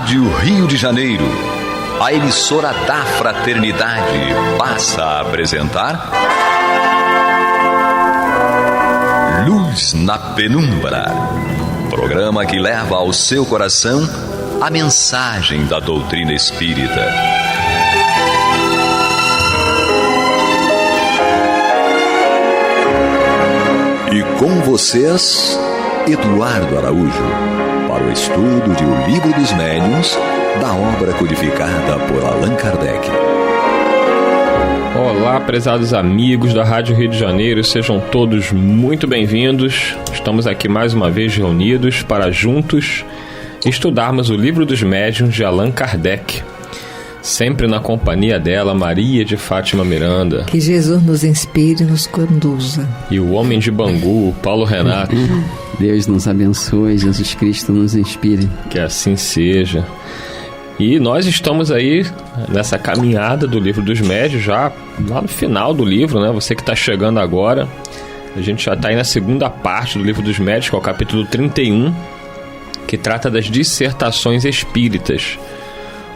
Rádio Rio de Janeiro, a emissora da Fraternidade, passa a apresentar Luz na Penumbra, programa que leva ao seu coração a mensagem da doutrina espírita. E com vocês, Eduardo Araújo, para o estudo de O Livro dos Médiuns, da obra codificada por Allan Kardec. Olá, prezados amigos da Rádio Rio de Janeiro, sejam todos muito bem-vindos. Estamos aqui mais uma vez reunidos para juntos estudarmos O Livro dos Médiuns de Allan Kardec, sempre na companhia dela, Maria de Fátima Miranda. Que Jesus nos inspire e nos conduza. E o homem de Bangu, Paulo Renato. Deus nos abençoe, Jesus Cristo nos inspire. Que assim seja. E nós estamos aí nessa caminhada do Livro dos Médiuns, já lá no final do livro, né? Você que está chegando agora, a gente já está aí na segunda parte do Livro dos Médiuns, que é o capítulo 31, que trata das dissertações espíritas.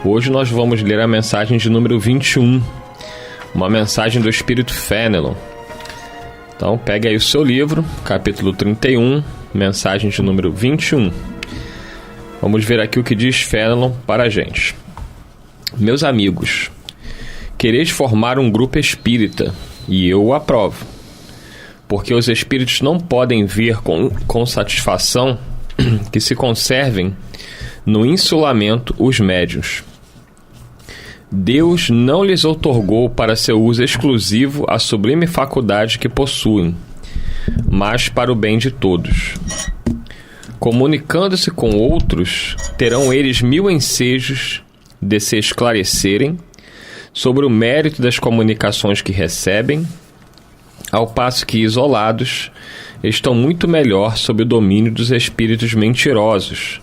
Hoje nós vamos ler a mensagem de número 21, uma mensagem do Espírito Fénelon. Então pegue aí o seu livro, capítulo 31, mensagem de número 21. Vamos ver aqui o que diz Fénelon para a gente. Meus amigos, quereis formar um grupo espírita, e eu o aprovo, porque os espíritos não podem ver com satisfação que se conservem no insulamento os médiuns. Deus não lhes outorgou para seu uso exclusivo a sublime faculdade que possuem, mas para o bem de todos. Comunicando-se com outros, terão eles 1000 ensejos de se esclarecerem sobre o mérito das comunicações que recebem, ao passo que, isolados, estão muito melhor sob o domínio dos espíritos mentirosos,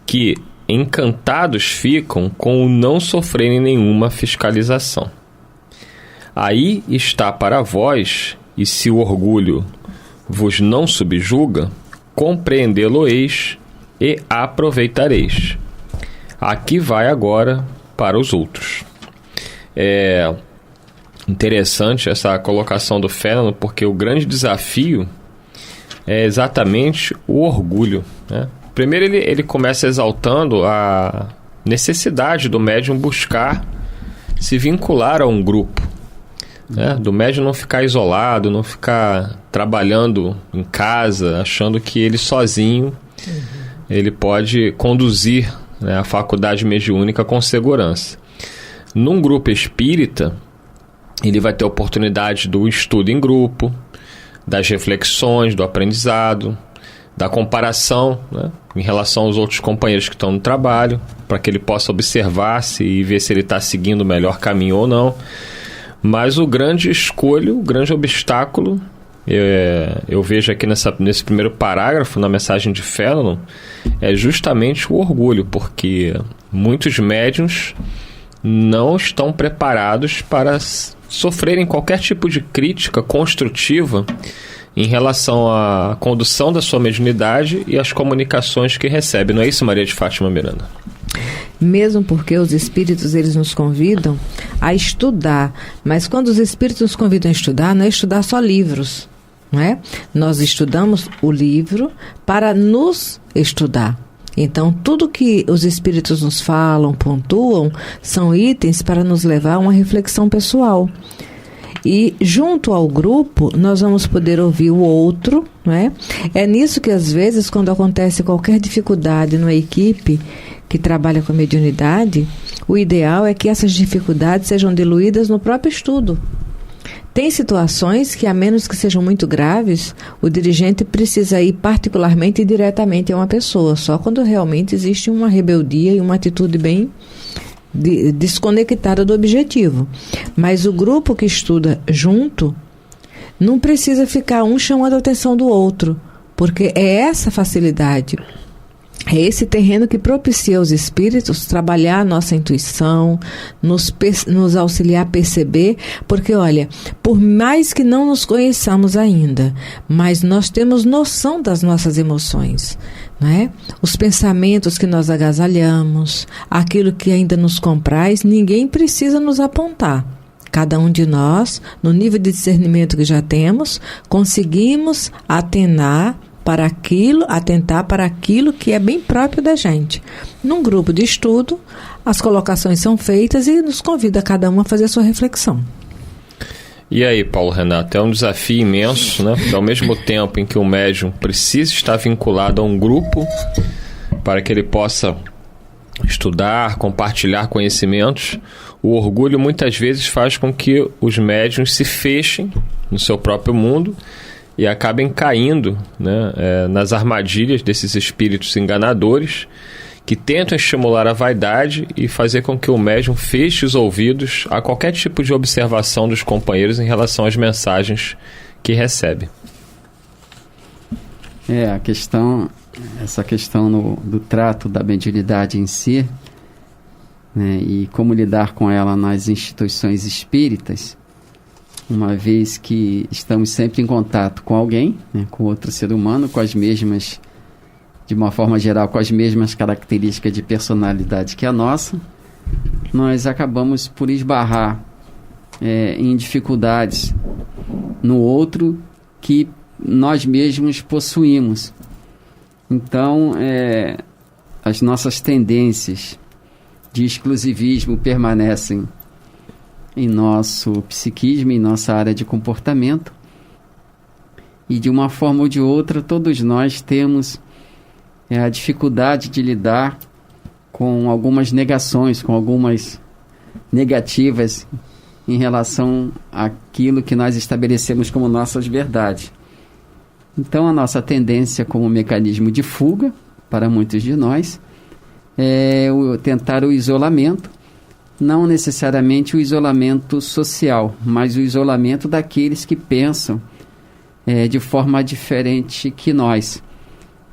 que encantados ficam com o não sofrerem nenhuma fiscalização. Aí está para vós, e se o orgulho vos não subjuga, compreendê-lo-eis e aproveitareis. Aqui vai agora para os outros. É interessante essa colocação do Fénelon, porque o grande desafio é exatamente o orgulho, né? Primeiro ele começa exaltando a necessidade do médium buscar se vincular a um grupo, né? Do médium não ficar isolado, não ficar trabalhando em casa, achando que ele sozinho ele pode conduzir, né, a faculdade mediúnica com segurança. Num grupo espírita, ele vai ter a oportunidade do estudo em grupo, das reflexões, do aprendizado, da comparação, né, em relação aos outros companheiros que estão no trabalho, para que ele possa observar-se e ver se ele está seguindo o melhor caminho ou não. Mas o grande escolho, o grande obstáculo, eu vejo aqui nesse primeiro parágrafo, na mensagem de Fénelon, é justamente o orgulho, porque muitos médiuns não estão preparados para sofrerem qualquer tipo de crítica construtiva em relação à condução da sua mediunidade e às comunicações que recebe. Não é isso, Maria de Fátima Miranda? Mesmo porque os espíritos, eles nos convidam a estudar, mas quando os espíritos nos convidam a estudar, não é estudar só livros, não é? Nós estudamos o livro para nos estudar. Então, tudo que os espíritos nos falam, pontuam, são itens para nos levar a uma reflexão pessoal. E junto ao grupo, nós vamos poder ouvir o outro, não é? É nisso que, às vezes, quando acontece qualquer dificuldade numa equipe que trabalha com a mediunidade, o ideal é que essas dificuldades sejam diluídas no próprio estudo. Tem situações que, a menos que sejam muito graves, o dirigente precisa ir particularmente e diretamente a uma pessoa, só quando realmente existe uma rebeldia e uma atitude bem desconectada do objetivo. Mas o grupo que estuda junto não precisa ficar um chamando a atenção do outro, porque é essa facilidade É esse terreno que propicia aos espíritos trabalhar a nossa intuição, nos auxiliar a perceber, porque olha, por mais que não nos conheçamos ainda, mas nós temos noção das nossas emoções, né? Os pensamentos que nós agasalhamos, aquilo que ainda nos compraz, ninguém precisa nos apontar. Cada um de nós, no nível de discernimento que já temos, conseguimos atentar para aquilo que é bem próprio da gente. Num grupo de estudo, as colocações são feitas e nos convida cada um a fazer a sua reflexão. E aí, Paulo Renato, é um desafio imenso, né? Ao mesmo tempo em que o médium precisa estar vinculado a um grupo para que ele possa estudar, compartilhar conhecimentos, o orgulho muitas vezes faz com que os médiuns se fechem no seu próprio mundo e acabem caindo, né, nas armadilhas desses espíritos enganadores que tentam estimular a vaidade e fazer com que o médium feche os ouvidos a qualquer tipo de observação dos companheiros em relação às mensagens que recebe. Essa questão do trato da mediunidade em si, né, e como lidar com ela nas instituições espíritas, uma vez que estamos sempre em contato com alguém, né, com outro ser humano, com as mesmas, de uma forma geral, com as mesmas características de personalidade que a nossa, nós acabamos por esbarrar em dificuldades no outro que nós mesmos possuímos. Então, as nossas tendências de exclusivismo permanecem em nosso psiquismo, em nossa área de comportamento, e de uma forma ou de outra todos nós temos a dificuldade de lidar com algumas negações, com algumas negativas em relação àquilo que nós estabelecemos como nossas verdades. Então a nossa tendência como mecanismo de fuga, para muitos de nós, é tentar o isolamento, não necessariamente o isolamento social, mas o isolamento daqueles que pensam de forma diferente que nós.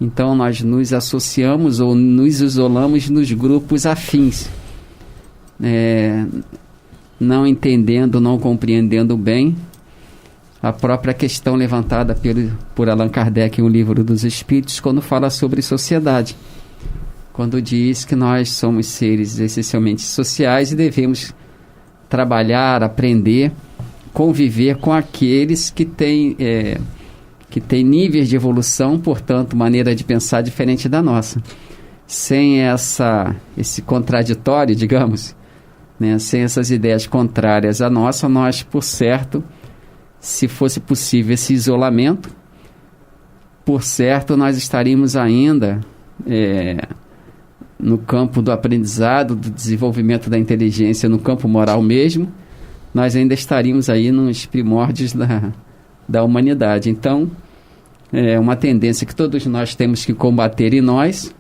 Então nós nos associamos ou nos isolamos nos grupos afins, não entendendo, não compreendendo bem a própria questão levantada por Allan Kardec em O Livro dos Espíritos, quando fala sobre sociedade, quando diz que nós somos seres essencialmente sociais e devemos trabalhar, aprender, conviver com aqueles que têm níveis de evolução, portanto, maneira de pensar diferente da nossa. Sem esse contraditório, digamos, né, sem essas ideias contrárias à nossa, nós, por certo, se fosse possível esse isolamento, por certo, nós estaríamos ainda no campo do aprendizado, do desenvolvimento da inteligência, no campo moral mesmo, nós ainda estaríamos aí nos primórdios da humanidade. Então, é uma tendência que todos nós temos que combater em nós,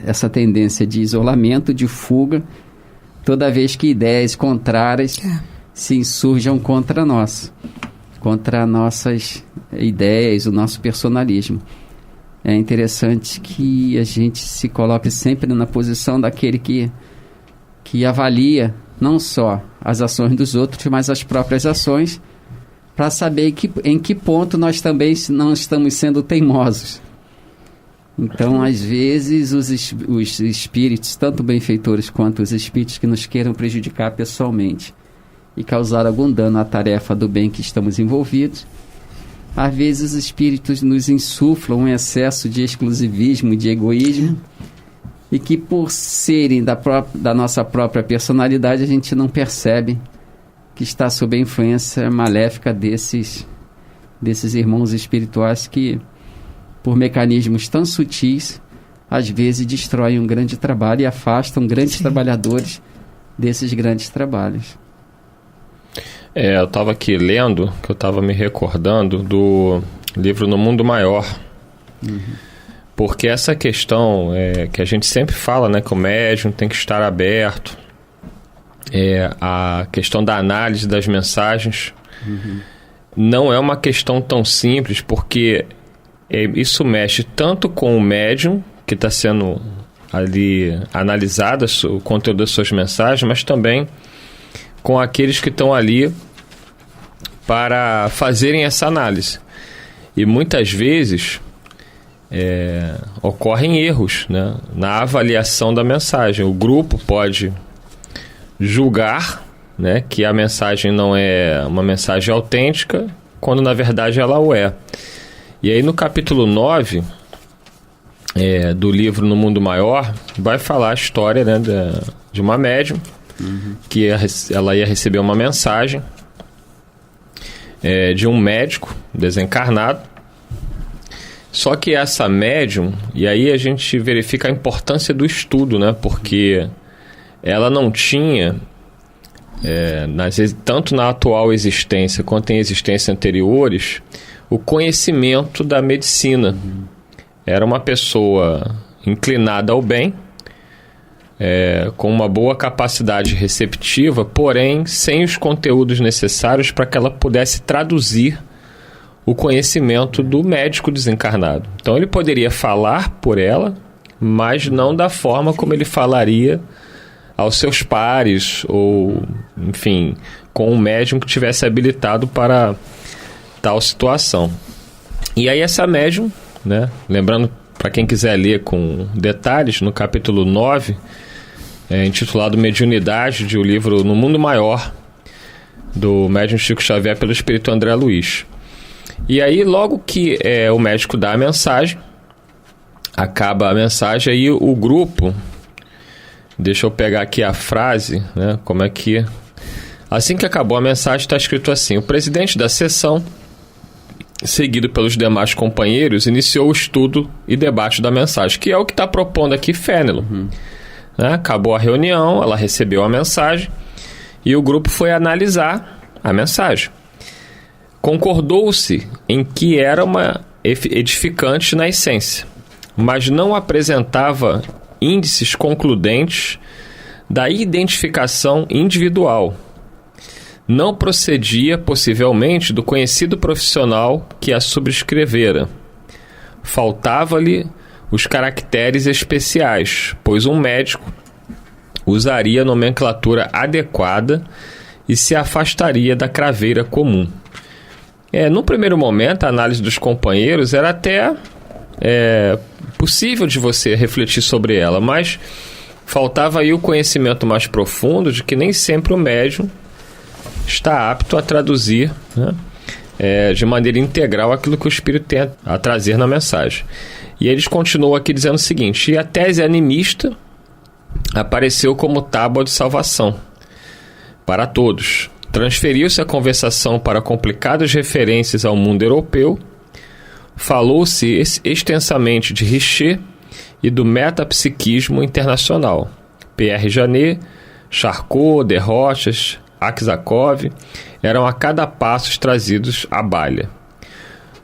essa tendência de isolamento, de fuga, toda vez que ideias contrárias se insurjam contra nós, contra nossas ideias, o nosso personalismo. É interessante que a gente se coloque sempre na posição daquele que avalia não só as ações dos outros, mas as próprias ações, para saber em que ponto nós também não estamos sendo teimosos. Então, às vezes, os espíritos, tanto benfeitores quanto os espíritos que nos queiram prejudicar pessoalmente e causar algum dano à tarefa do bem que estamos envolvidos, às vezes os espíritos nos insuflam um excesso de exclusivismo, de egoísmo, e que por serem da nossa própria personalidade, a gente não percebe que está sob a influência maléfica desses irmãos espirituais que, por mecanismos tão sutis, às vezes destroem um grande trabalho e afastam grandes trabalhadores desses grandes trabalhos. Eu estava aqui lendo, que eu estava me recordando do livro No Mundo Maior. Porque essa questão que a gente sempre fala, né, que o médium tem que estar aberto, a questão da análise das mensagens não é uma questão tão simples, porque isso mexe tanto com o médium, que está sendo ali analisado o conteúdo das suas mensagens, mas também com aqueles que estão ali para fazerem essa análise. E muitas vezes ocorrem erros, né, na avaliação da mensagem. O grupo pode julgar, né, que a mensagem não é uma mensagem autêntica, quando na verdade ela o é. E aí no capítulo 9 do livro No Mundo Maior, vai falar a história, né, de uma médium, que ela ia receber uma mensagem de um médico desencarnado. Só que essa médium, e aí a gente verifica a importância do estudo, né, porque ela não tinha, tanto na atual existência quanto em existências anteriores, o conhecimento da medicina. Era uma pessoa inclinada ao bem, com uma boa capacidade receptiva, porém sem os conteúdos necessários para que ela pudesse traduzir o conhecimento do médico desencarnado. Então ele poderia falar por ela, mas não da forma como ele falaria aos seus pares, ou, enfim, com um médium que tivesse habilitado para tal situação. E aí essa médium, né, lembrando para quem quiser ler com detalhes, no capítulo 9, intitulado Mediunidade, de o livro No Mundo Maior, do médium Chico Xavier, pelo espírito André Luiz. E aí, logo que o médico dá a mensagem, acaba a mensagem, aí o grupo, deixa eu pegar aqui a frase, né, como é que... Assim que acabou a mensagem, está escrito assim: o presidente da sessão, seguido pelos demais companheiros, iniciou o estudo e debate da mensagem, que é o que está propondo aqui Fénelon. Né? Acabou a reunião, ela recebeu a mensagem e o grupo foi analisar a mensagem. Concordou-se em que era uma edificante na essência, mas não apresentava índices concludentes da identificação individual. Não procedia, possivelmente, do conhecido profissional que a subscrevera. Faltava-lhe os caracteres especiais, pois um médico usaria a nomenclatura adequada e se afastaria da craveira comum. No primeiro momento, a análise dos companheiros era até possível de você refletir sobre ela, mas faltava aí o conhecimento mais profundo de que nem sempre o médium está apto a traduzir, né, de maneira integral aquilo que o espírito tem a trazer na mensagem. E eles continuam aqui dizendo o seguinte: e a tese animista apareceu como tábua de salvação para todos. Transferiu-se a conversação para complicadas referências ao mundo europeu. Falou-se extensamente de Richer e do metapsiquismo internacional. Pierre Janet, Charcot, de Rochas, Aksakov eram a cada passo trazidos à baila.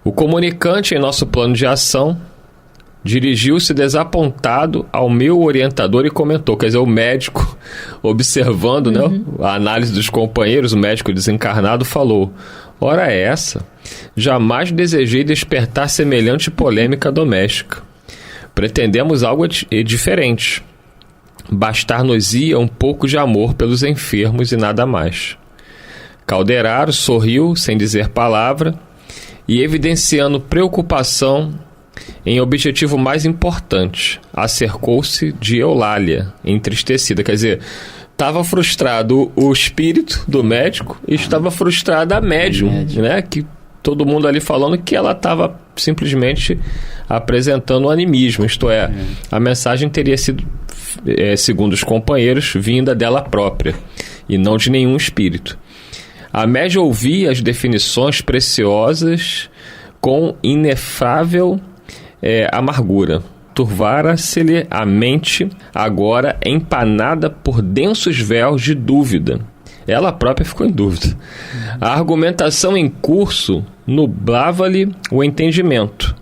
O comunicante em nosso plano de ação dirigiu-se desapontado ao meu orientador e comentou, quer dizer, o médico observando, né, a análise dos companheiros, o médico desencarnado falou: ora essa, jamais desejei despertar semelhante polêmica doméstica. Pretendemos algo diferente. Bastar-nos-ia um pouco de amor pelos enfermos e nada mais. Calderaro sorriu sem dizer palavra e, evidenciando preocupação em objetivo mais importante, acercou-se de Eulália, entristecida. Quer dizer, estava frustrado o espírito do médico e estava frustrada a médium, né? Que todo mundo ali falando que ela estava simplesmente apresentando um animismo, isto é, a mensagem teria sido, segundo os companheiros, vinda dela própria e não de nenhum espírito. A médium ouvia as definições preciosas com inefável amargura. Turvara-se-lhe a mente, agora empanada por densos véus de dúvida. Ela própria ficou em dúvida. A argumentação em curso nublava-lhe o entendimento.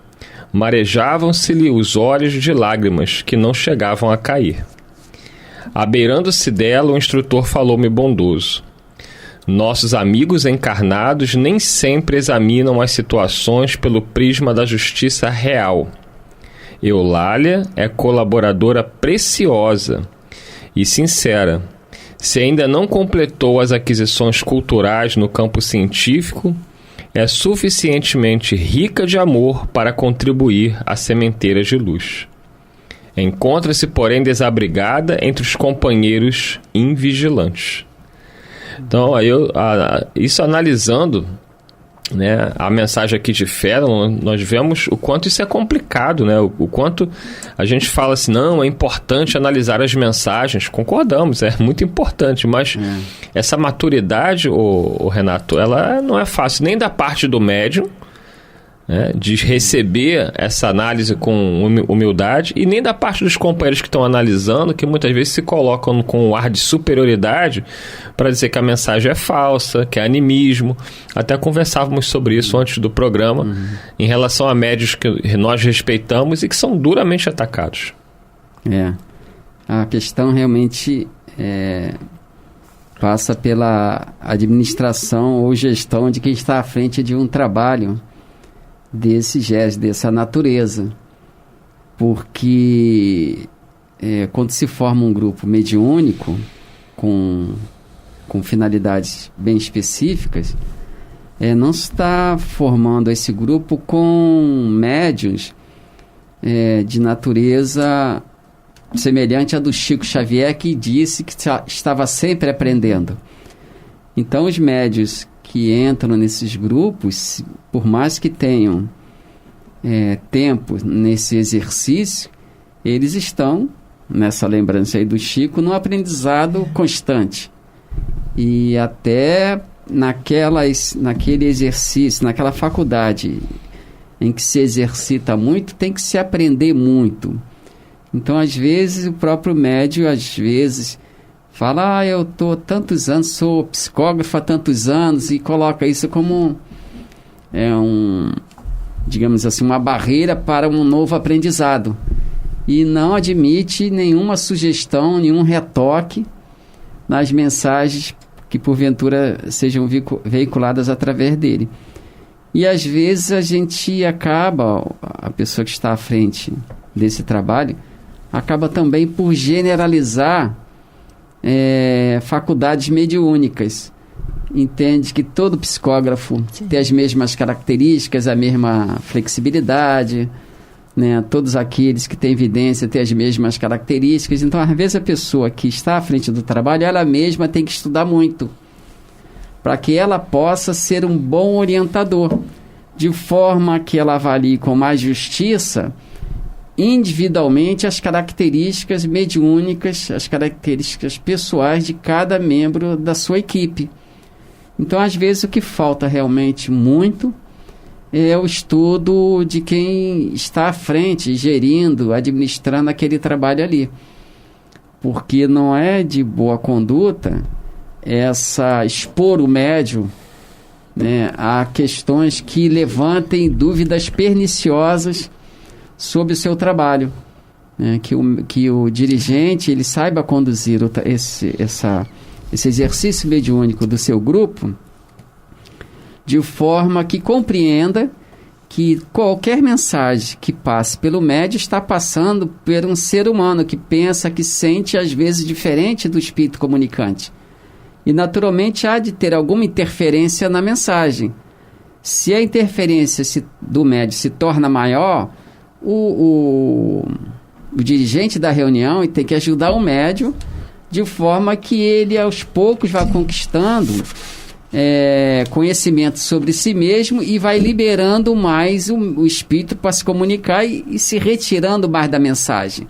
Marejavam-se-lhe os olhos de lágrimas que não chegavam a cair. Abeirando-se dela, o instrutor falou-me bondoso: Nossos amigos encarnados nem sempre examinam as situações pelo prisma da justiça real. Eulália é colaboradora preciosa e sincera. Se ainda não completou as aquisições culturais no campo científico, é suficientemente rica de amor para contribuir a sementeiras de luz. Encontra-se, porém, desabrigada entre os companheiros invigilantes. Então, isso analisando, né, a mensagem aqui de Fedon, nós vemos o quanto isso é complicado, né? O quanto a gente fala assim, não, é importante analisar as mensagens. Concordamos, é muito importante, mas essa maturidade, Renato, ela não é fácil nem da parte do médium, né, de receber essa análise com humildade, e nem da parte dos companheiros que estão analisando, que muitas vezes se colocam com um ar de superioridade para dizer que a mensagem é falsa, que é animismo. Até conversávamos sobre isso antes do programa, em relação a médios que nós respeitamos e que são duramente atacados. A questão realmente passa pela administração ou gestão de quem está à frente de um trabalho desse gesto, dessa natureza, porque quando se forma um grupo mediúnico com finalidades bem específicas, não se está formando esse grupo com médiuns de natureza semelhante à do Chico Xavier, que disse que estava sempre aprendendo. Então os médiuns que entram nesses grupos, por mais que tenham tempo nesse exercício, eles estão, nessa lembrança aí do Chico, no aprendizado constante. E até naquele exercício, naquela faculdade em que se exercita muito, tem que se aprender muito. Então, às vezes, o próprio médium, fala, eu estou tantos anos, sou psicógrafo há tantos anos, e coloca isso como digamos assim, uma barreira para um novo aprendizado. E não admite nenhuma sugestão, nenhum retoque nas mensagens que porventura sejam veiculadas através dele. E às vezes a pessoa que está à frente desse trabalho, acaba também por generalizar faculdades mediúnicas. Entende que todo psicógrafo tem as mesmas características, a mesma flexibilidade, né? Todos aqueles que têm evidência têm as mesmas características. Então, às vezes, a pessoa que está à frente do trabalho, ela mesma tem que estudar muito para que ela possa ser um bom orientador, de forma que ela avalie com mais justiça individualmente as características mediúnicas, as características pessoais de cada membro da sua equipe. Então, às vezes, o que falta realmente muito é o estudo de quem está à frente, gerindo, administrando aquele trabalho ali. Porque não é de boa conduta expor o médium, né, a questões que levantem dúvidas perniciosas sobre o seu trabalho, né, que o dirigente ele saiba conduzir esse exercício mediúnico do seu grupo de forma que compreenda que qualquer mensagem que passe pelo médium está passando por um ser humano que pensa, que sente, às vezes diferente do espírito comunicante. E naturalmente há de ter alguma interferência na mensagem. Se a interferência do médium se torna maior, o dirigente da reunião tem que ajudar o médium de forma que ele aos poucos vá conquistando conhecimento sobre si mesmo e vai liberando mais o espírito para se comunicar e se retirando mais da mensagem.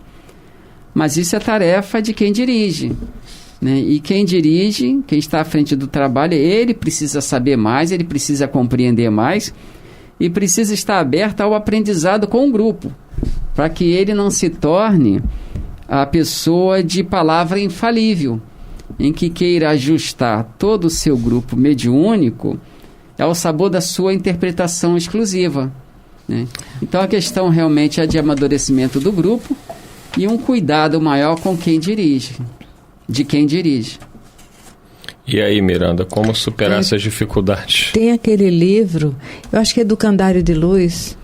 Mas isso é tarefa de quem dirige, né? E quem dirige, quem está à frente do trabalho, ele precisa saber mais, ele precisa compreender mais e precisa estar aberto ao aprendizado com o grupo, para que ele não se torne a pessoa de palavra infalível, em que queira ajustar todo o seu grupo mediúnico ao sabor da sua interpretação exclusiva, né? Então a questão realmente é de amadurecimento do grupo e um cuidado maior com quem dirige, de quem dirige. E aí, Miranda, como superar essas dificuldades? Tem aquele livro, eu acho que é do Candário de Luz,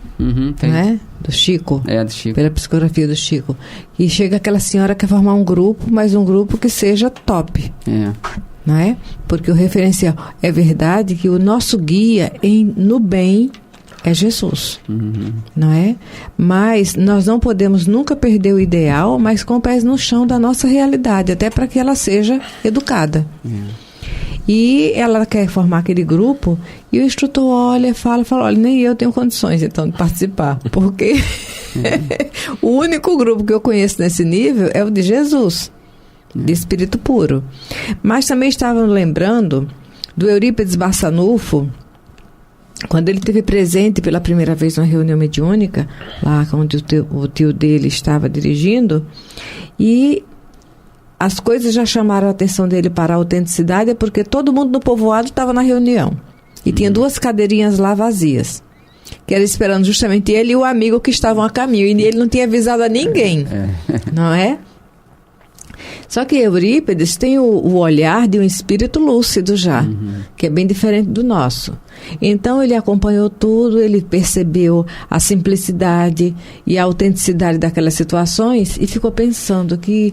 tem. né? Do Chico. É, do Chico. Pela psicografia do Chico. E chega aquela senhora que quer formar um grupo, mas um grupo que seja top. Não é? Porque o referencial é verdade que o nosso guia no bem é Jesus. Não é? Mas nós não podemos nunca perder o ideal, mas com pés no chão da nossa realidade, até para que ela seja educada. E ela quer formar aquele grupo e o instrutor olha, fala, olha, nem eu tenho condições então de participar, porque o único grupo que eu conheço nesse nível é o de Jesus, de espírito puro. Mas também estavam lembrando do Eurípides Barçanufo, quando ele esteve presente pela primeira vez numa reunião mediúnica, lá onde o tio dele estava dirigindo, e as coisas já chamaram a atenção dele para a autenticidade, porque todo mundo no povoado estava na reunião. E tinha 2 cadeirinhas lá vazias, que era esperando justamente ele e o amigo que estavam a caminho. E ele não tinha avisado a ninguém, não é? Só que Eurípides tem o olhar de um espírito lúcido já, que é bem diferente do nosso. Então ele acompanhou tudo, ele percebeu a simplicidade e a autenticidade daquelas situações e ficou pensando que,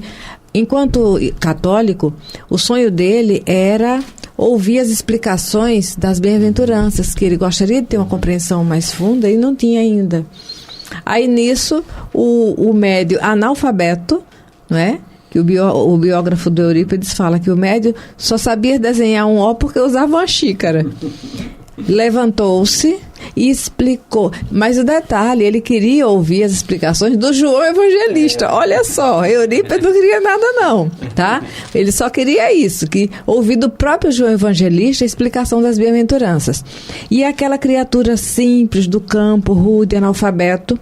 enquanto católico, o sonho dele era ouvir as explicações das bem-aventuranças, que ele gostaria de ter uma compreensão mais funda e não tinha ainda. Aí nisso, o médio analfabeto, não é? Que o biógrafo do Eurípides fala que o médio só sabia desenhar um O porque usava uma xícara. Levantou-se e explicou. Mas o detalhe, ele queria ouvir as explicações do João Evangelista. Olha só, Eurípides não queria nada não, tá? Ele só queria isso, que ouvir do próprio João Evangelista a explicação das bem-aventuranças. E aquela criatura simples do campo, rude, analfabeto,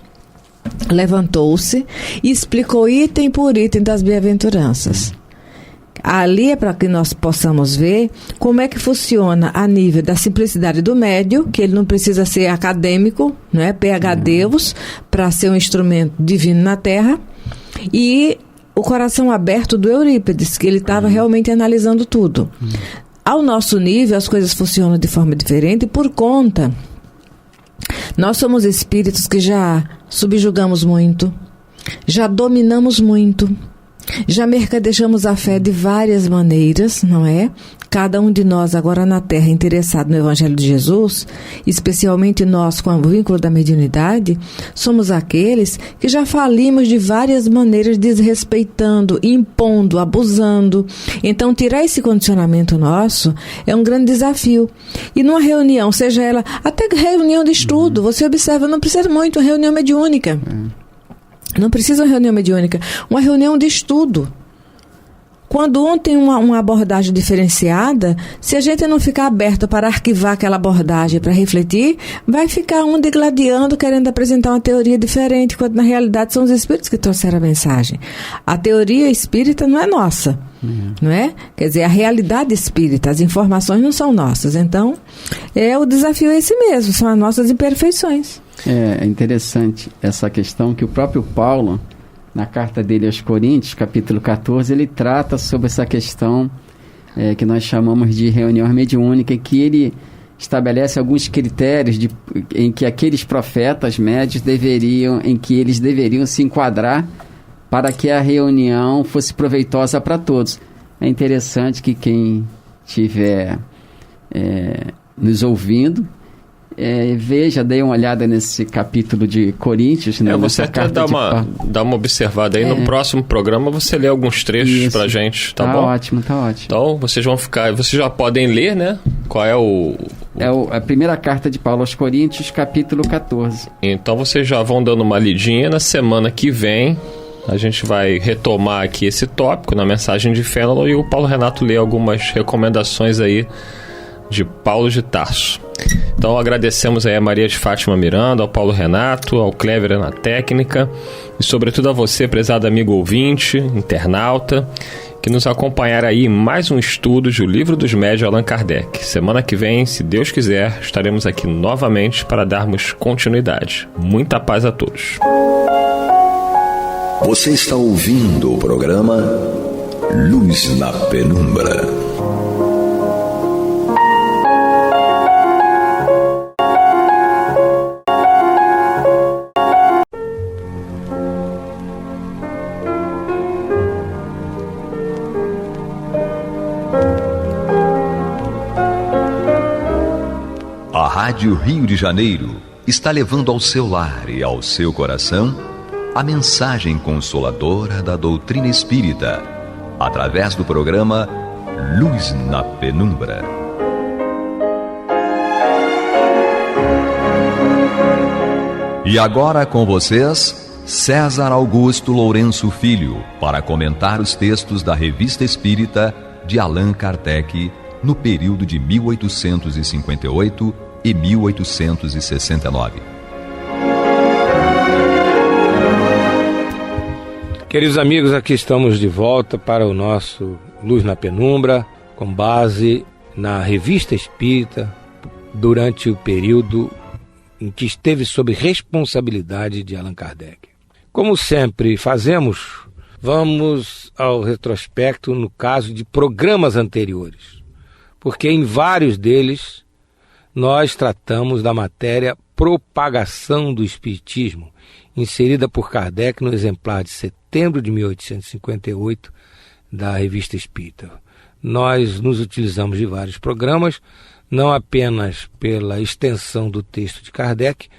levantou-se e explicou item por item das bem-aventuranças. Ali é para que nós possamos ver como é que funciona a nível da simplicidade do médio, que ele não precisa ser acadêmico, não é? PhDeus, para ser um instrumento divino na Terra, e o coração aberto do Eurípides, que ele estava realmente analisando tudo. Ao nosso nível, as coisas funcionam de forma diferente por conta... Nós somos espíritos que já subjugamos muito, já dominamos muito, já mercadejamos a fé de várias maneiras, não é? Cada um de nós agora na Terra interessado no Evangelho de Jesus, especialmente nós com o vínculo da mediunidade, somos aqueles que já falimos de várias maneiras, desrespeitando, impondo, abusando. Então tirar esse condicionamento nosso é um grande desafio. E numa reunião, seja ela até reunião de estudo, você observa, não precisa muito uma reunião mediúnica. Não precisa uma reunião mediúnica, uma reunião de estudo. Quando um tem uma abordagem diferenciada, se a gente não ficar aberto para arquivar aquela abordagem, para refletir, vai ficar um degladiando, querendo apresentar uma teoria diferente, quando na realidade são os espíritos que trouxeram a mensagem. A teoria espírita não é nossa, não é? Quer dizer, a realidade espírita, as informações não são nossas. Então, o desafio é esse mesmo, são as nossas imperfeições. É interessante essa questão que o próprio Paulo, na carta dele aos Coríntios, capítulo 14, ele trata sobre essa questão que nós chamamos de reunião mediúnica, em que ele estabelece alguns critérios em que aqueles profetas médios deveriam se enquadrar para que a reunião fosse proveitosa para todos. É interessante que quem estiver nos ouvindo, veja, dê uma olhada nesse capítulo de Coríntios, né? Você até dá uma observada aí. No próximo programa você lê alguns trechos pra gente, tá bom? Ótimo, tá ótimo. Então vocês já podem ler, né? Qual é a primeira carta de Paulo aos Coríntios, capítulo 14. Então vocês já vão dando uma lidinha. Na semana que vem a gente vai retomar aqui esse tópico na mensagem de Fênelon, e o Paulo Renato lê algumas recomendações aí de Paulo de Tarso. Então agradecemos aí a Maria de Fátima Miranda, ao Paulo Renato, ao Clever na técnica e sobretudo a você, prezado amigo ouvinte, internauta, que nos acompanhará aí em mais um estudo de O Livro dos Médiuns de Allan Kardec. Semana que vem, se Deus quiser, estaremos aqui novamente para darmos continuidade. Muita paz a todos. Você está ouvindo o programa Luz na Penumbra. A Rádio Rio de Janeiro está levando ao seu lar e ao seu coração a mensagem consoladora da doutrina espírita, através do programa Luz na Penumbra. E agora com vocês, César Augusto Lourenço Filho, para comentar os textos da Revista Espírita de Allan Kardec no período de 1858 e 1869. Queridos amigos, aqui estamos de volta para o nosso Luz na Penumbra, com base na Revista Espírita, durante o período em que esteve sob responsabilidade de Allan Kardec. Como sempre fazemos, vamos ao retrospecto no caso de programas anteriores, porque em vários deles nós tratamos da matéria propagação do Espiritismo, inserida por Kardec no exemplar de setembro de 1858 da Revista Espírita. Nós nos utilizamos de vários programas, não apenas pela extensão do texto de Kardec,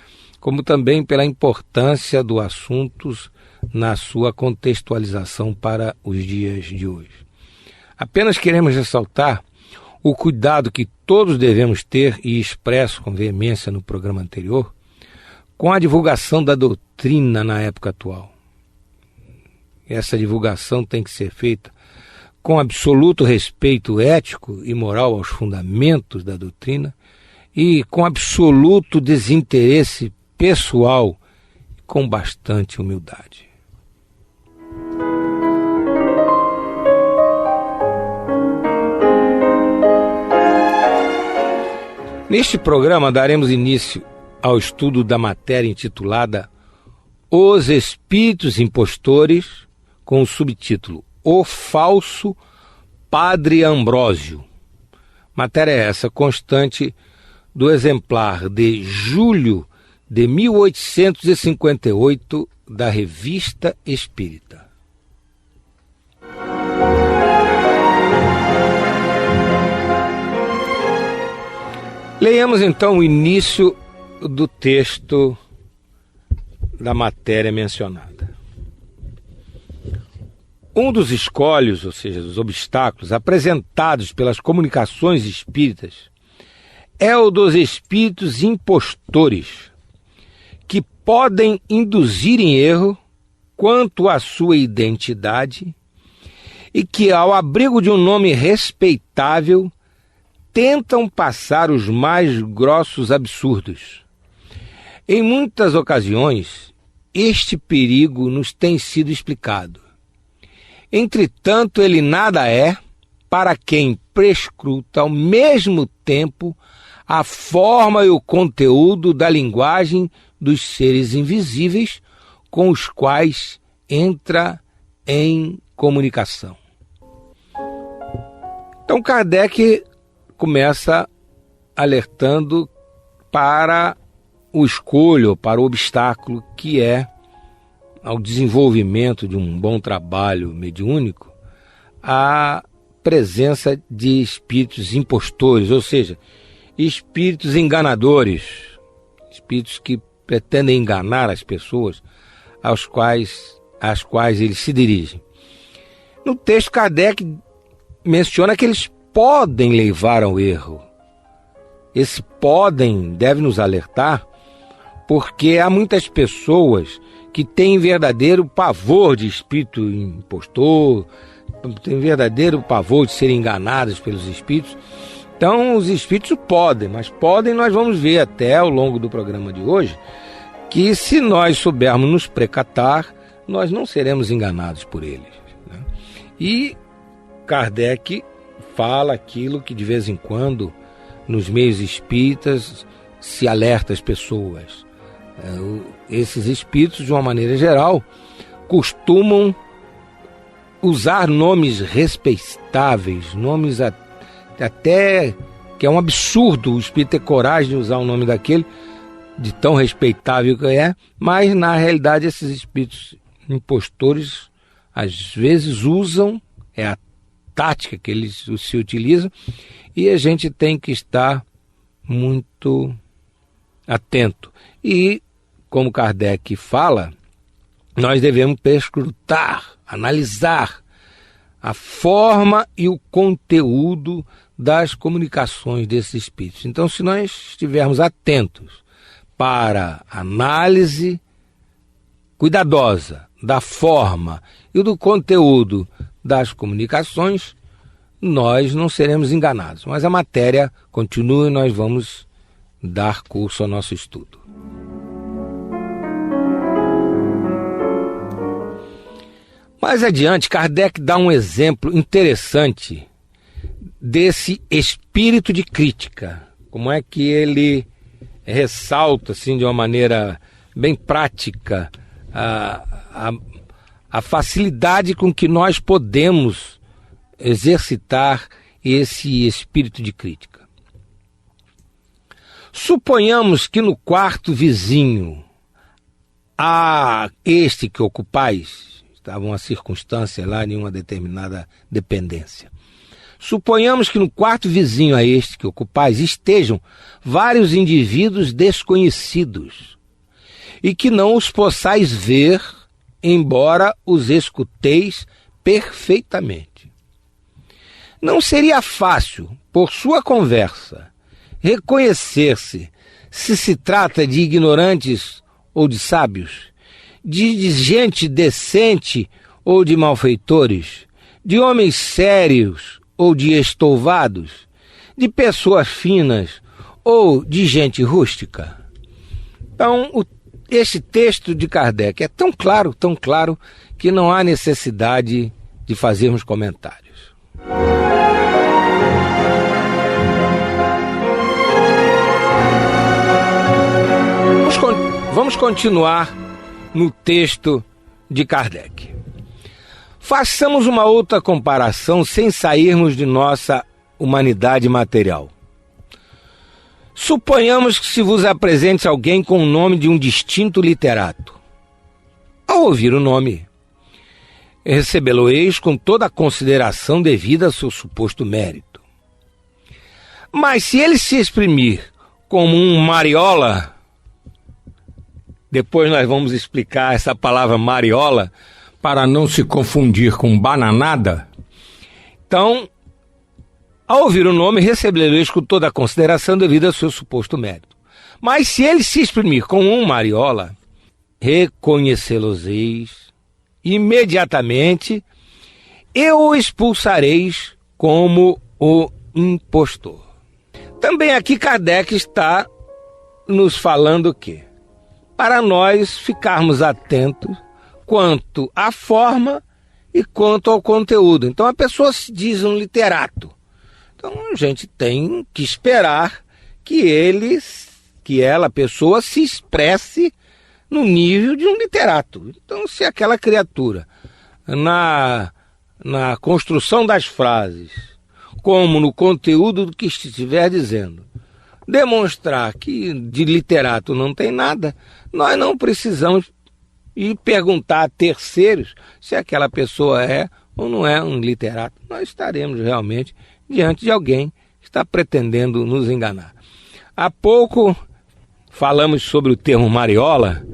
como também pela importância do assunto na sua contextualização para os dias de hoje. Apenas queremos ressaltar o cuidado que todos devemos ter, e expresso com veemência no programa anterior, com a divulgação da doutrina na época atual. Essa divulgação tem que ser feita com absoluto respeito ético e moral aos fundamentos da doutrina e com absoluto desinteresse pessoal e com bastante humildade. Neste programa daremos início ao estudo da matéria intitulada Os Espíritos Impostores, com o subtítulo O Falso Padre Ambrósio. Matéria essa constante do exemplar de julho de 1858 da Revista Espírita. Leiamos então o início do texto da matéria mencionada. Um dos escolhos, ou seja, dos obstáculos apresentados pelas comunicações espíritas, é o dos espíritos impostores, que podem induzir em erro quanto à sua identidade e que, ao abrigo de um nome respeitável, tentam passar os mais grossos absurdos. Em muitas ocasiões, este perigo nos tem sido explicado. Entretanto, ele nada é para quem prescruta ao mesmo tempo a forma e o conteúdo da linguagem dos seres invisíveis com os quais entra em comunicação. Então, Kardec começa alertando para o escolho, para o obstáculo que é ao desenvolvimento de um bom trabalho mediúnico, a presença de espíritos impostores, ou seja, espíritos enganadores, espíritos que pretendem enganar as pessoas às quais eles se dirigem. No texto, Kardec menciona que eles podem levar ao erro. Esse podem deve nos alertar, porque há muitas pessoas que têm verdadeiro pavor de espírito impostor, têm verdadeiro pavor de serem enganadas pelos espíritos. Então, os espíritos podem, mas podem, nós vamos ver até ao longo do programa de hoje, que se nós soubermos nos precatar, nós não seremos enganados por eles, né? E Kardec fala aquilo que de vez em quando, nos meios espíritas, se alerta as pessoas. Esses espíritos, de uma maneira geral, costumam usar nomes respeitáveis, nomes até que é um absurdo o espírito ter coragem de usar o nome daquele, de tão respeitável que é, mas na realidade esses espíritos impostores às vezes usam, é a tática que eles se utilizam, e a gente tem que estar muito atento. E, como Kardec fala, nós devemos perscrutar, analisar a forma e o conteúdo das comunicações desses espíritos. Então, se nós estivermos atentos para a análise cuidadosa da forma e do conteúdo das comunicações, nós não seremos enganados. Mas a matéria continua e nós vamos dar curso ao nosso estudo. Mais adiante, Kardec dá um exemplo interessante desse espírito de crítica. Como é que ele ressalta, assim, de uma maneira bem prática, a facilidade com que nós podemos exercitar esse espírito de crítica. Suponhamos que no quarto vizinho a este que ocupais, estava uma circunstância lá em uma determinada dependência. Suponhamos que no quarto vizinho a este que ocupais estejam vários indivíduos desconhecidos e que não os possais ver, embora os escuteis perfeitamente. Não seria fácil, por sua conversa, reconhecer-se se se trata de ignorantes ou de sábios, de gente decente ou de malfeitores, de homens sérios ou de estouvados, de pessoas finas ou de gente rústica? Então, este texto de Kardec é tão claro, que não há necessidade de fazermos comentários. Vamos continuar no texto de Kardec. Façamos uma outra comparação sem sairmos de nossa humanidade material. Suponhamos que se vos apresente alguém com o nome de um distinto literato. Ao ouvir o nome, recebê-lo-eis com toda a consideração devida ao seu suposto mérito. Mas se ele se exprimir como um mariola, depois nós vamos explicar essa palavra mariola para não se confundir com bananada. Então, ao ouvir o nome, recebê-lo-eis com toda a consideração devida ao seu suposto mérito. Mas se ele se exprimir como um mariola, reconhecê-los-eis imediatamente e o expulsareis como o impostor. Também aqui Kardec está nos falando o quê? Para nós ficarmos atentos quanto à forma e quanto ao conteúdo. Então a pessoa se diz um literato. Então a gente tem que esperar que a pessoa se expresse no nível de um literato. Então se aquela criatura, na construção das frases, como no conteúdo do que estiver dizendo, demonstrar que de literato não tem nada, nós não precisamos ir perguntar a terceiros se aquela pessoa é ou não é um literato. Nós estaremos realmente diante de alguém que está pretendendo nos enganar. Há pouco falamos sobre o termo mariola,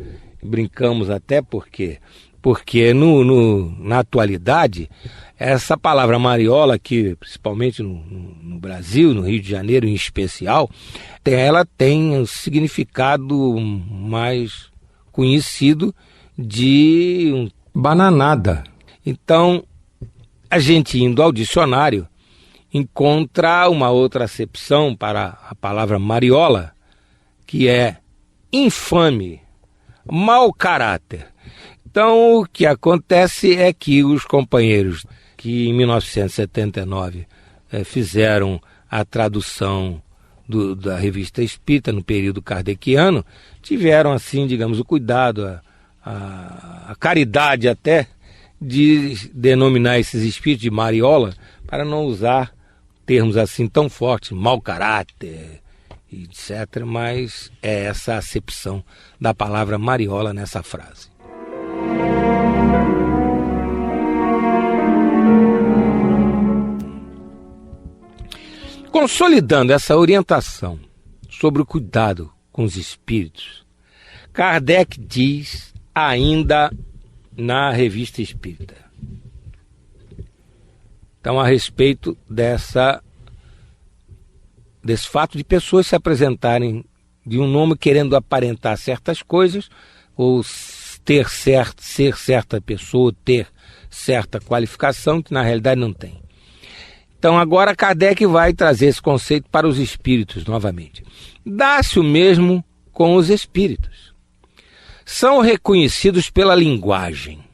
brincamos até porque na atualidade, essa palavra mariola, que principalmente no Brasil, no Rio de Janeiro em especial, ela tem um significado mais conhecido de bananada. Então, a gente indo ao dicionário, encontra uma outra acepção para a palavra mariola, que é infame, mau caráter. Então, o que acontece é que os companheiros que em 1979 fizeram a tradução da Revista Espírita no período kardeciano, tiveram, assim, digamos, o cuidado, a caridade até, de denominar esses espíritos de mariola, para não usar termos assim tão fortes, mau caráter, etc. Mas é essa a acepção da palavra mariola nessa frase. Consolidando essa orientação sobre o cuidado com os espíritos, Kardec diz ainda na Revista Espírita. Então, a respeito desse fato de pessoas se apresentarem de um nome querendo aparentar certas coisas, ou ser certa pessoa, ter certa qualificação, que na realidade não tem. Então, agora Kardec vai trazer esse conceito para os espíritos novamente. Dá-se o mesmo com os espíritos. São reconhecidos pela linguagem.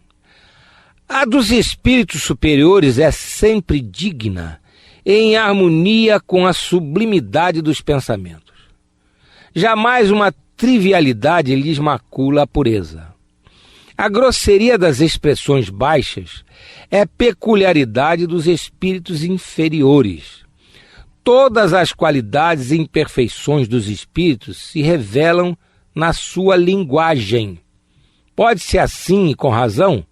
A dos espíritos superiores é sempre digna, em harmonia com a sublimidade dos pensamentos. Jamais uma trivialidade lhes macula a pureza. A grosseria das expressões baixas é peculiaridade dos espíritos inferiores. Todas as qualidades e imperfeições dos espíritos se revelam na sua linguagem. Pode-se assim, e com razão,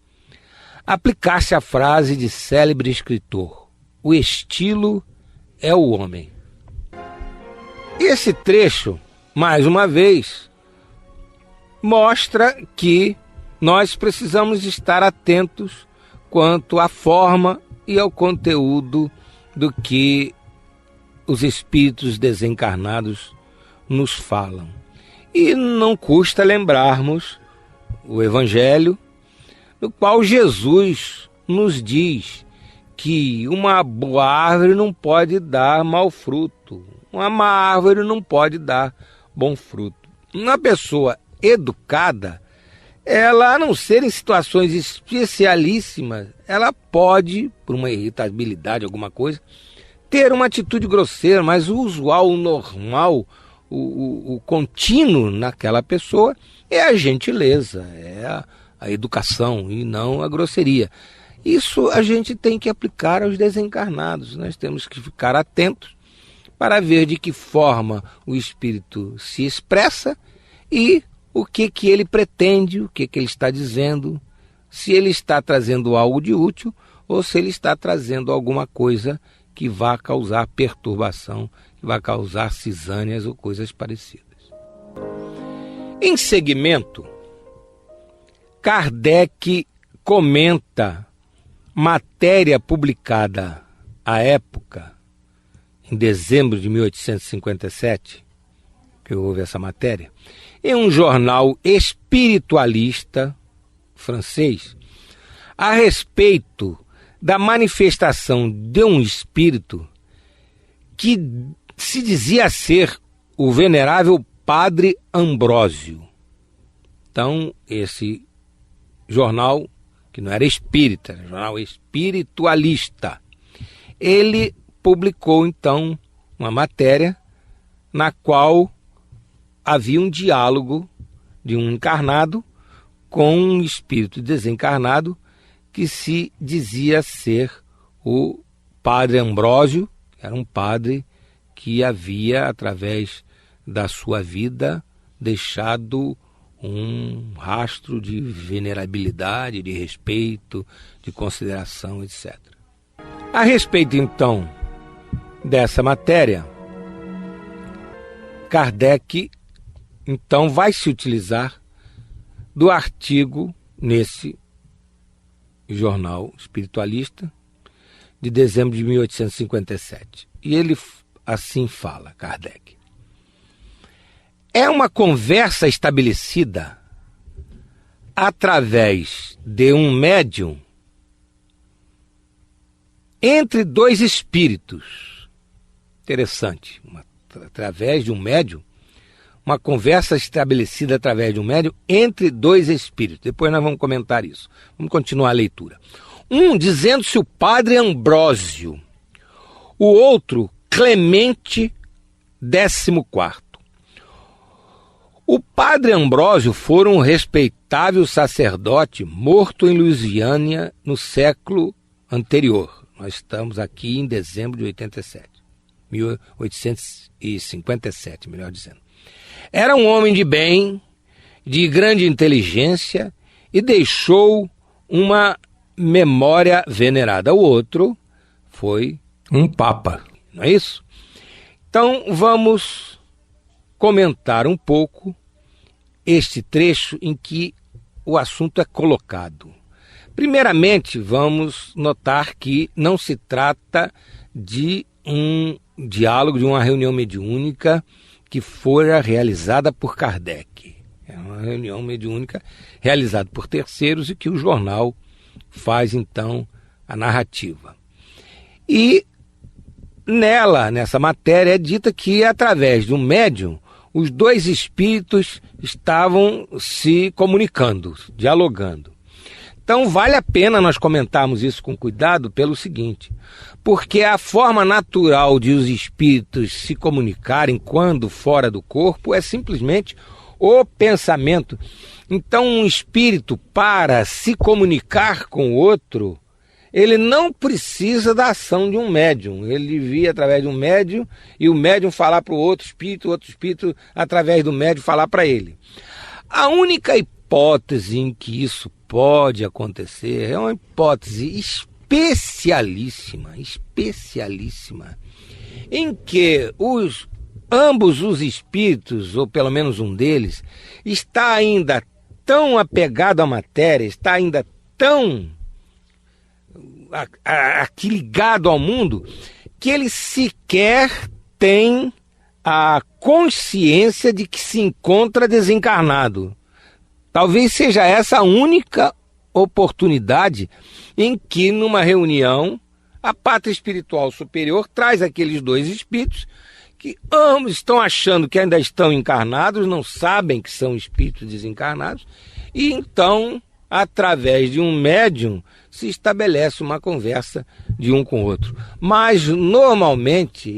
aplicar-se a frase de célebre escritor: o estilo é o homem. Esse trecho, mais uma vez, mostra que nós precisamos estar atentos quanto à forma e ao conteúdo do que os espíritos desencarnados nos falam. E não custa lembrarmos o Evangelho, no qual Jesus nos diz que uma boa árvore não pode dar mau fruto, uma má árvore não pode dar bom fruto. Uma pessoa educada, ela, a não ser em situações especialíssimas, ela pode, por uma irritabilidade, alguma coisa, ter uma atitude grosseira, mas o usual, o normal, o contínuo naquela pessoa é a gentileza, é a educação e não a grosseria. Isso a gente tem que aplicar aos desencarnados. Nós temos que ficar atentos para ver de que forma o espírito se expressa e o que ele pretende, o que ele está dizendo, se ele está trazendo algo de útil ou se ele está trazendo alguma coisa que vá causar perturbação, que vai causar cisâneas ou coisas parecidas. Em seguimento, Kardec comenta matéria publicada à época, em dezembro de 1857, que houve essa matéria, em um jornal espiritualista francês, a respeito da manifestação de um espírito que se dizia ser o venerável Padre Ambrósio. Então, esse jornal, que não era espírita, era um jornal espiritualista, ele publicou, então, uma matéria na qual havia um diálogo de um encarnado com um espírito desencarnado que se dizia ser o Padre Ambrósio, que era um padre que havia, através da sua vida, deixado um rastro de venerabilidade, de respeito, de consideração, etc. A respeito, então, dessa matéria, Kardec, então, vai se utilizar do artigo nesse jornal espiritualista de dezembro de 1857. E ele assim fala, Kardec: é uma conversa estabelecida através de um médium entre dois espíritos. Interessante, através de um médium, uma conversa estabelecida através de um médium entre dois espíritos. Depois nós vamos comentar isso. Vamos continuar a leitura. Um dizendo-se o Padre Ambrósio, o outro Clemente XIV. O Padre Ambrósio fora um respeitável sacerdote morto em Louisiana no século anterior. Nós estamos aqui em dezembro de 1857, melhor dizendo. Era um homem de bem, de grande inteligência e deixou uma memória venerada. O outro foi um papa, não é isso? Então vamos comentar um pouco este trecho em que o assunto é colocado. Primeiramente, vamos notar que não se trata de um diálogo, de uma reunião mediúnica que fora realizada por Kardec. É uma reunião mediúnica realizada por terceiros e que o jornal faz, então, a narrativa. E nessa matéria, é dita que, através de um médium, os dois espíritos estavam se comunicando, dialogando. Então, vale a pena nós comentarmos isso com cuidado pelo seguinte, porque a forma natural de os espíritos se comunicarem quando fora do corpo é simplesmente o pensamento. Então, um espírito, para se comunicar com o outro, ele não precisa da ação de um médium. Ele via através de um médium e o médium falar para o outro espírito, através do médium, falar para ele. A única hipótese em que isso pode acontecer é uma hipótese especialíssima, em que ambos os espíritos, ou pelo menos um deles, está ainda tão apegado à matéria, está ainda tão aqui ligado ao mundo, que ele sequer tem a consciência de que se encontra desencarnado. Talvez seja essa a única oportunidade em que, numa reunião, a pátria espiritual superior traz aqueles dois espíritos que ambos estão achando que ainda estão encarnados, não sabem que são espíritos desencarnados, e então, através de um médium, se estabelece uma conversa de um com o outro. Mas, normalmente,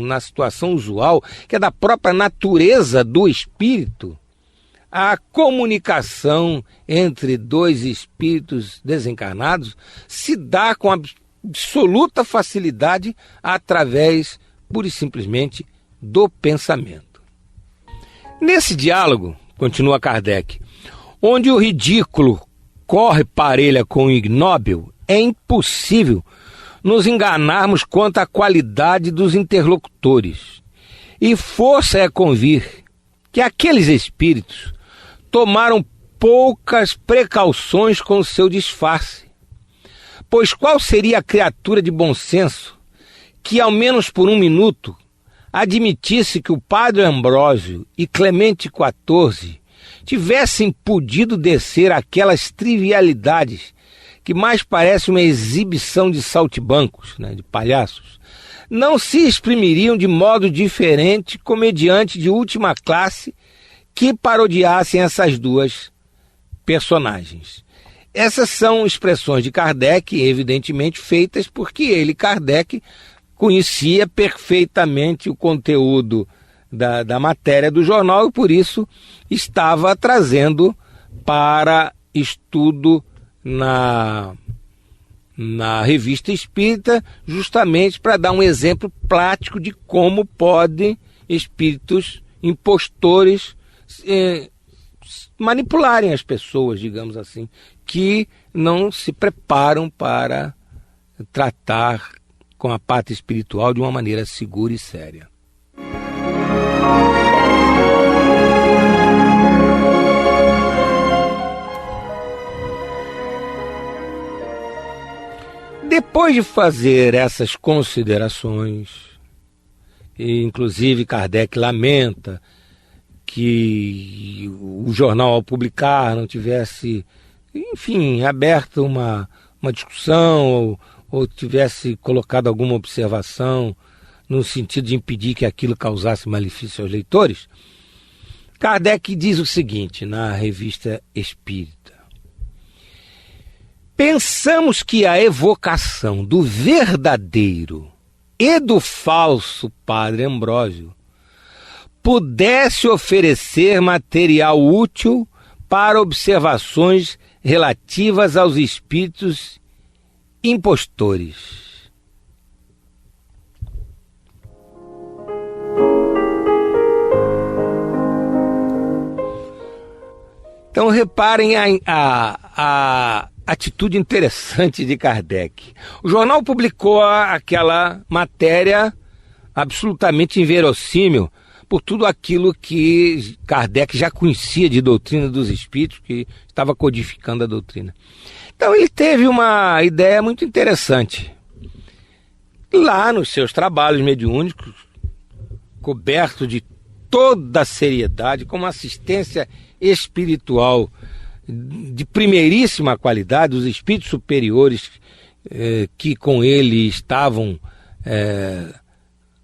na situação usual, que é da própria natureza do espírito, a comunicação entre dois espíritos desencarnados se dá com absoluta facilidade através, pura e simplesmente, do pensamento. Nesse diálogo, continua Kardec, onde o ridículo corre parelha com o ignóbil, é impossível nos enganarmos quanto à qualidade dos interlocutores. E força é convir que aqueles espíritos tomaram poucas precauções com o seu disfarce. Pois qual seria a criatura de bom senso que, ao menos por um minuto, admitisse que o padre Ambrósio e Clemente XIV tivessem podido descer aquelas trivialidades que mais parece uma exibição de saltimbancos, de palhaços, não se exprimiriam de modo diferente comediante de última classe que parodiassem essas duas personagens. Essas são expressões de Kardec, evidentemente feitas porque ele, Kardec, conhecia perfeitamente o conteúdo da matéria do jornal e por isso estava trazendo para estudo na Revista Espírita, justamente para dar um exemplo prático de como podem espíritos impostores manipularem as pessoas, digamos assim, que não se preparam para tratar com a pátria espiritual de uma maneira segura e séria. Depois de fazer essas considerações, e inclusive Kardec lamenta que o jornal, ao publicar, não tivesse, enfim, aberto uma discussão ou tivesse colocado alguma observação no sentido de impedir que aquilo causasse malefício aos leitores, Kardec diz o seguinte na Revista Espírita: pensamos que a evocação do verdadeiro e do falso Padre Ambrósio pudesse oferecer material útil para observações relativas aos espíritos impostores. Então reparem a atitude interessante de Kardec. O jornal publicou aquela matéria absolutamente inverossímil por tudo aquilo que Kardec já conhecia de doutrina dos espíritos, que estava codificando a doutrina. Então ele teve uma ideia muito interessante. Lá nos seus trabalhos mediúnicos, coberto de toda a seriedade, com uma assistência espiritual de primeiríssima qualidade, os espíritos superiores que com ele estavam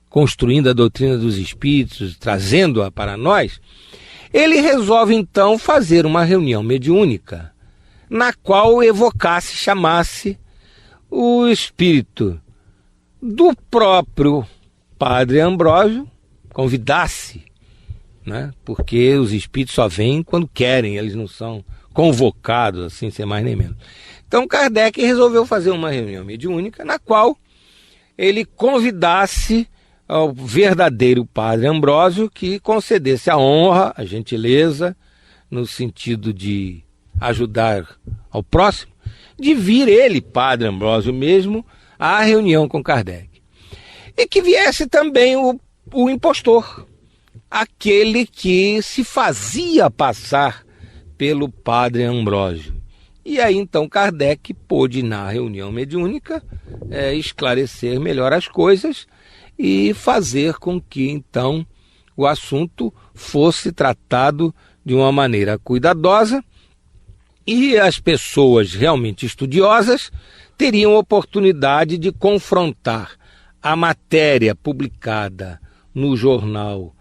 construindo a doutrina dos espíritos, trazendo-a para nós, ele resolve então fazer uma reunião mediúnica na qual evocasse, chamasse o espírito do próprio Padre Ambrósio, convidasse, né? Porque os espíritos só vêm quando querem, eles não são convocados, assim, sem mais nem menos. Então Kardec resolveu fazer uma reunião mediúnica na qual ele convidasse ao verdadeiro Padre Ambrósio que concedesse a honra, a gentileza, no sentido de ajudar ao próximo, de vir ele, Padre Ambrósio mesmo, à reunião com Kardec. E que viesse também o impostor, aquele que se fazia passar pelo Padre Ambrósio. E aí então Kardec pôde, na reunião mediúnica, esclarecer melhor as coisas e fazer com que então o assunto fosse tratado de uma maneira cuidadosa e as pessoas realmente estudiosas teriam oportunidade de confrontar a matéria publicada no jornal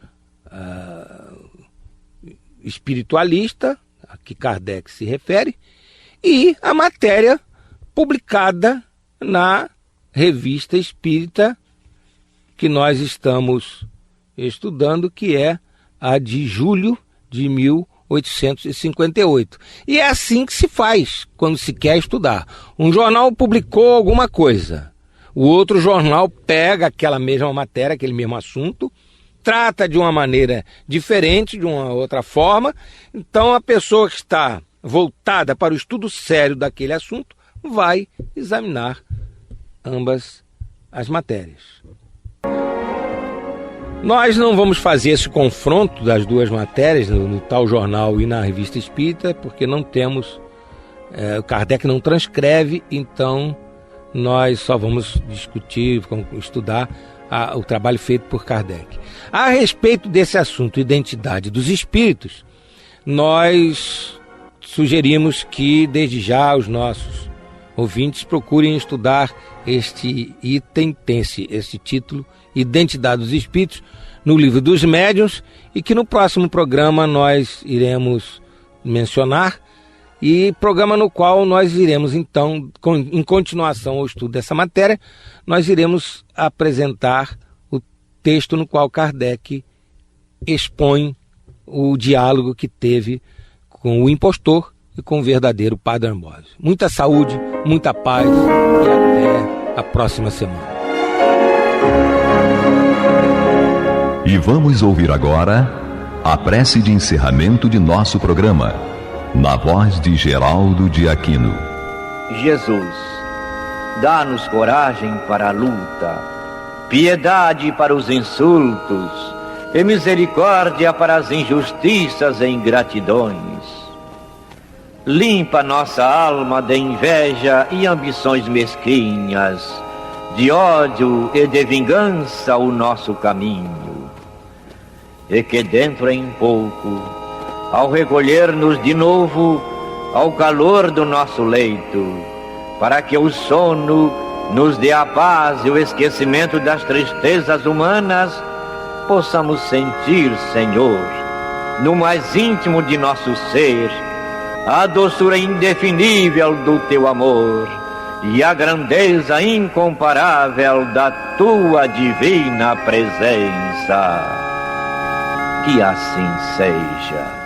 espiritualista, a que Kardec se refere, e a matéria publicada na Revista Espírita que nós estamos estudando, que é a de julho de 1858. E é assim que se faz quando se quer estudar. Um jornal publicou alguma coisa, o outro jornal pega aquela mesma matéria, aquele mesmo assunto, trata de uma maneira diferente, de uma outra forma. Então a pessoa que está voltada para o estudo sério daquele assunto vai examinar ambas as matérias. Nós não vamos fazer esse confronto das duas matérias no tal jornal e na Revista Espírita, porque não temos, o Kardec não transcreve, então nós só vamos discutir, estudar o trabalho feito por Kardec. A respeito desse assunto, identidade dos espíritos, nós sugerimos que desde já os nossos ouvintes procurem estudar este item, esse título, Identidade dos Espíritos, no Livro dos Médiuns, e que no próximo programa nós iremos mencionar, e programa no qual nós iremos então, em continuação ao estudo dessa matéria, nós iremos apresentar o texto no qual Kardec expõe o diálogo que teve com o impostor e com o verdadeiro Padre Ambrósio. Muita saúde, muita paz e até a próxima semana. E vamos ouvir agora a prece de encerramento de nosso programa, na voz de Geraldo de Aquino. Jesus, dá-nos coragem para a luta, piedade para os insultos e misericórdia para as injustiças e ingratidões. Limpa nossa alma de inveja e ambições mesquinhas, de ódio e de vingança o nosso caminho. E que dentro em pouco, ao recolher-nos de novo ao calor do nosso leito, para que o sono nos dê a paz e o esquecimento das tristezas humanas, possamos sentir, Senhor, no mais íntimo de nosso ser, a doçura indefinível do Teu amor e a grandeza incomparável da Tua divina presença. Que assim seja.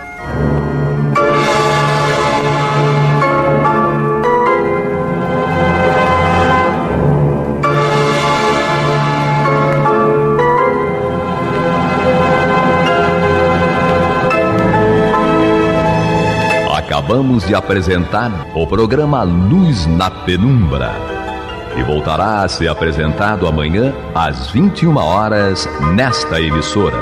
Acabamos de apresentar o programa Luz na Penumbra, e voltará a ser apresentado amanhã às 21 horas nesta emissora.